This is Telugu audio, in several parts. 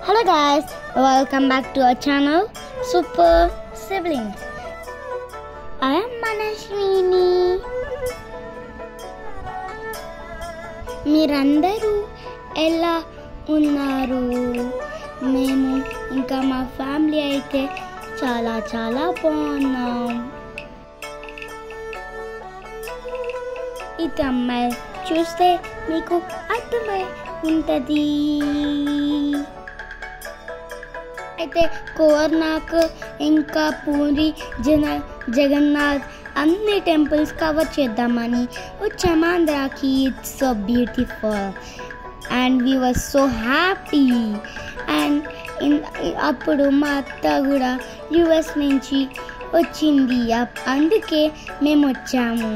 Hello guys, welcome back to our channel Super Siblings. I am Manashwini. మీరందరూ ఎలా ఉన్నారు? మేము ఇంకా మా ఫ్యామిలీ అయితే చాలా చాలా బాగున్నాం. ఈ తమ్ముడు చూస్తే మీకు అర్థమై ఉంటుంది. అయితే కోర్నాక్ ఇంకా పూరి జగన్నాథ్ అన్ని టెంపుల్స్ కవర్ చేద్దామని వచ్చాము ఆంధ్రాకి. It's so beautiful and we were so happy. And అప్పుడు మా అత్త కూడా యుఎస్ నుంచి వచ్చింది, అందుకే మేము వచ్చాము.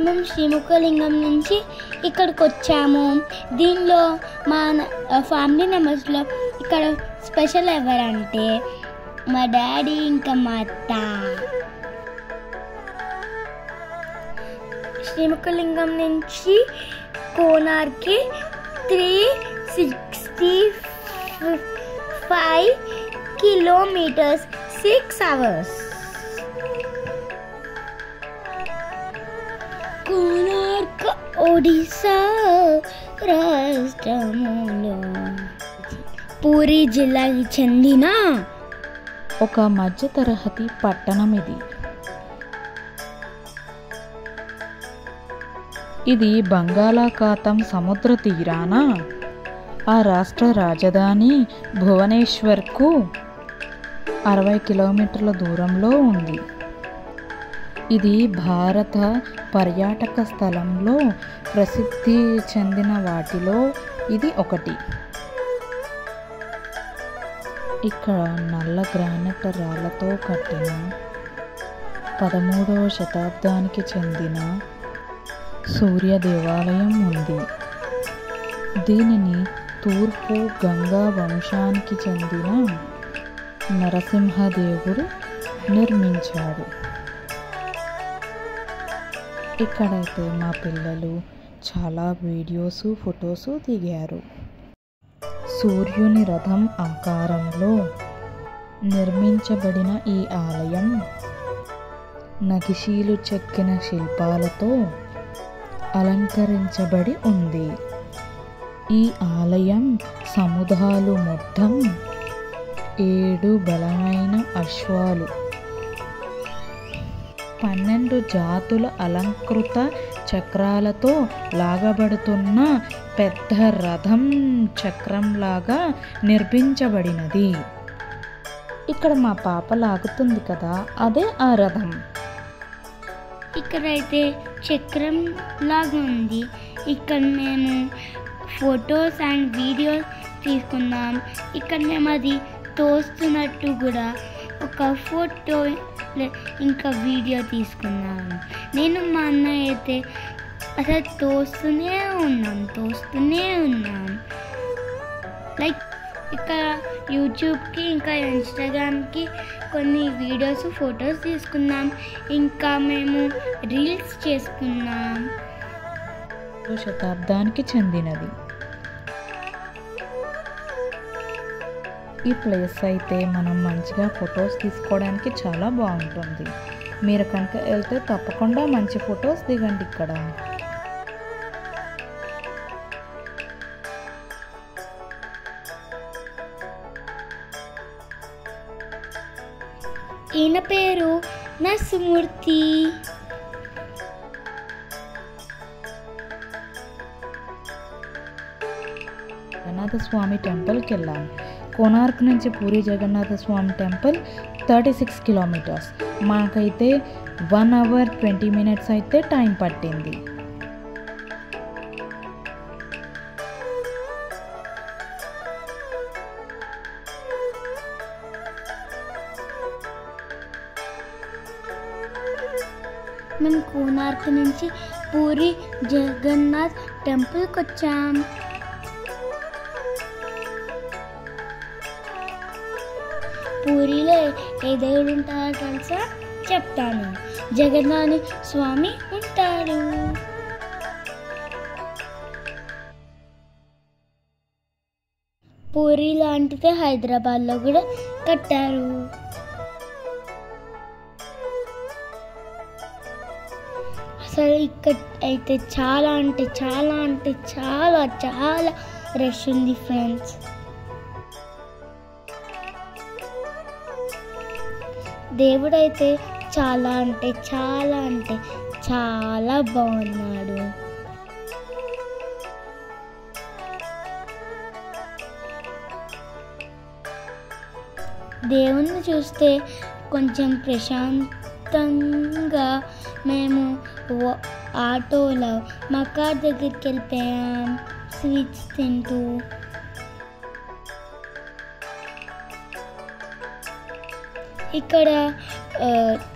మేము శ్రీముఖలింగం నుంచి ఇక్కడికి వచ్చాము. దీనిలో మా ఫ్యామిలీ మెంబర్స్లో ఇక్కడ స్పెషల్ ఎవరంటే మా డాడీ ఇంకా మా అత్త. శ్రీముఖలింగం నుంచి కోనార్కి 365 కిలోమీటర్స్ 6 hours. కోనార్క్ ఒడిశా రాష్ట్రములో పూరి జిల్లాకి చెందిన ఒక మధ్యతరగతి పట్టణం ఇది. ఇది బంగాళాఖాతం సముద్ర తీరాన ఆ రాష్ట్ర రాజధాని భువనేశ్వర్కు 60 కిలోమీటర్ల దూరంలో ఉంది. ఇది భారత పర్యాటక స్థలంలో ప్రసిద్ధి చెందిన వాటిలో ఇది ఒకటి. ఇక్కడ నల్ల గ్రానైట్ రాళ్లతో కట్టిన 13వ శతాబ్దానికి చెందిన సూర్య దేవాలయం ఉంది. దీనిని తూర్పు గంగా వంశానికి చెందిన నరసింహదేవుడు నిర్మించాడు. ఇక్కడైతే మా పిల్లలు చాలా వీడియోస్ ఫొటోస్ దిగారు. సూర్యుని రథం ఆకారంలో నిర్మించబడిన ఈ ఆలయం నగిషీలు చెక్కిన శిల్పాలతో అలంకరించబడి ఉంది. ఈ ఆలయం సముదాలు మొత్తం 7 బలమైన అశ్వాలు, 12 జాతుల అలంకృత చక్రాలతో లాగబడుతున్న పెద్ద రథం చక్రంలాగా నిర్మించబడినది. ఇక్కడ మా పాప లాగుతుంది కదా, అదే ఆ రథం. ఇక్కడైతే చక్రం లాగా ఉంది. ఇక్కడ మేము ఫొటోస్ అండ్ వీడియోస్ తీసుకున్నాం. ఇక్కడ మేము అది తోస్తున్నట్టు కూడా ఒక ఫోటో ఇంకా వీడియో తీసుకున్నాం. నేను మా అన్నయ్య అయితే అసలు తోస్తూనే ఉన్నాం. లైక్ ఇక్కడ యూట్యూబ్కి ఇంకా ఇన్స్టాగ్రామ్కి కొన్ని వీడియోస్ ఫొటోస్ తీసుకున్నాం. ఇంకా మేము రీల్స్ చేసుకున్నాం. శతాబ్దానికి చెందినది ఈ ప్లేస్ అయితే మనం మంచిగా ఫొటోస్ తీసుకోవడానికి చాలా బాగుంటుంది. మీరు కనుక వెళ్తే తప్పకుండా మంచి ఫొటోస్ దిగండి. ఇక్కడ ఈయన పేరు నరసింహమూర్తి. జగన్నాథ స్వామి టెంపుల్కి వెళ్ళాం. కోనార్క్ నుంచి పూరి జగన్నాథ స్వామి టెంపుల్ 36 కిలోమీటర్స్. మాకైతే 1 hour 20 minutes అయితే టైం పట్టింది. మేము కోనార్క్ నుంచి పూరి జగన్నాథ్ టెంపుల్కి వచ్చాం. పూరిలో ఏ దేవుడు ఉంటారో తెలుసా? చెప్తాను. జగన్నాథ స్వామి ఉంటాడు. పూరి లాంటిదే హైదరాబాద్లో కూడా కట్టారు. అసలు ఇక్కడ అయితే చాలా రష్ ఉంది ఫ్రెండ్స్. దేవుడైతే చాలా బాగున్నాడు. దేవుణ్ణి చూస్తే కొంచెం ప్రశాంతంగా మేము ఆటోలో మకార్ దగ్గరికి వెళ్ళిపోయాం స్వీట్స్ తింటూ. ఇక్కడ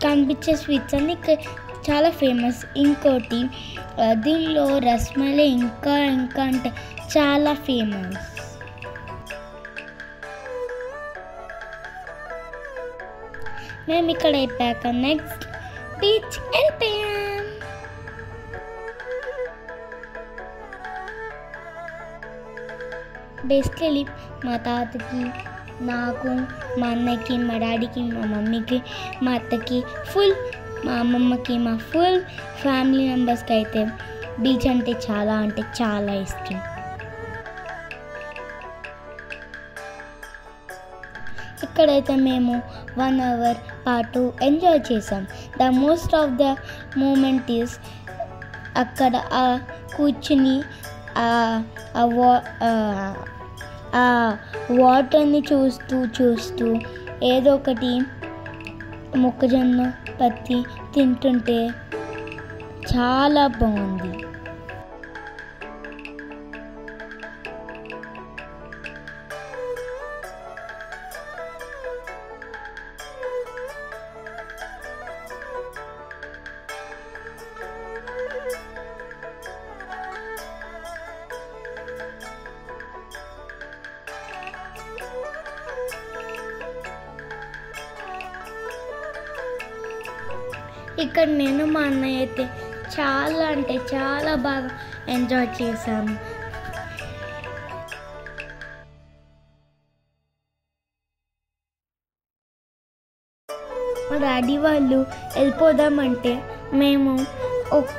కనిపించే స్వీట్స్ అన్ని ఇక్కడ చాలా ఫేమస్. ఇంకోటి దీనిలో రస్మలై ఇంకా అంటే చాలా ఫేమస్. మేము ఇక్కడ అయిపోయాక నెక్స్ట్ బీచ్ వెళ్ళిపోయాం. బేసికలీ మా తాతకి, నాకు, మా అన్నకి, మా డాడీకి, మా మమ్మీకి, మా అత్తకి, మా అమ్మమ్మకి, మా ఫుల్ ఫ్యామిలీ మెంబర్స్కి అయితే బీచ్ అంటే చాలా ఇష్టం. ఇక్కడైతే మేము 1 hour పాటు ఎంజాయ్ చేసాం. The most of the moment is అక్కడ కూర్చుని వాటర్ని చూస్తూ ఏదో ఒకటి మొక్కజొన్న పత్తి తింటుంటే చాలా బాగుంది. ఇక్కడ నేను మా అన్నయ్య అయితే చాలా బాగా ఎంజాయ్ చేశాము. మా డాడీ వాళ్ళు వెళ్ళిపోదామంటే మేము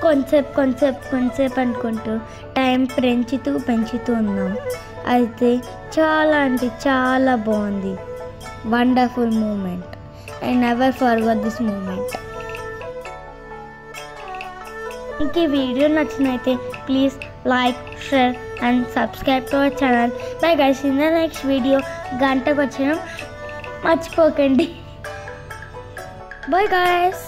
కొంచెంసేపు అనుకుంటూ టైం పెంచుతూ ఉన్నాం. అయితే చాలా బాగుంది. Wonderful moment. I never forget this moment. ఇంక ఈ వీడియో నచ్చినైతే please like, share and subscribe to our channel. Bye guys. In the next video గంటకు వచ్చడం మర్చిపోకండి. Bye guys.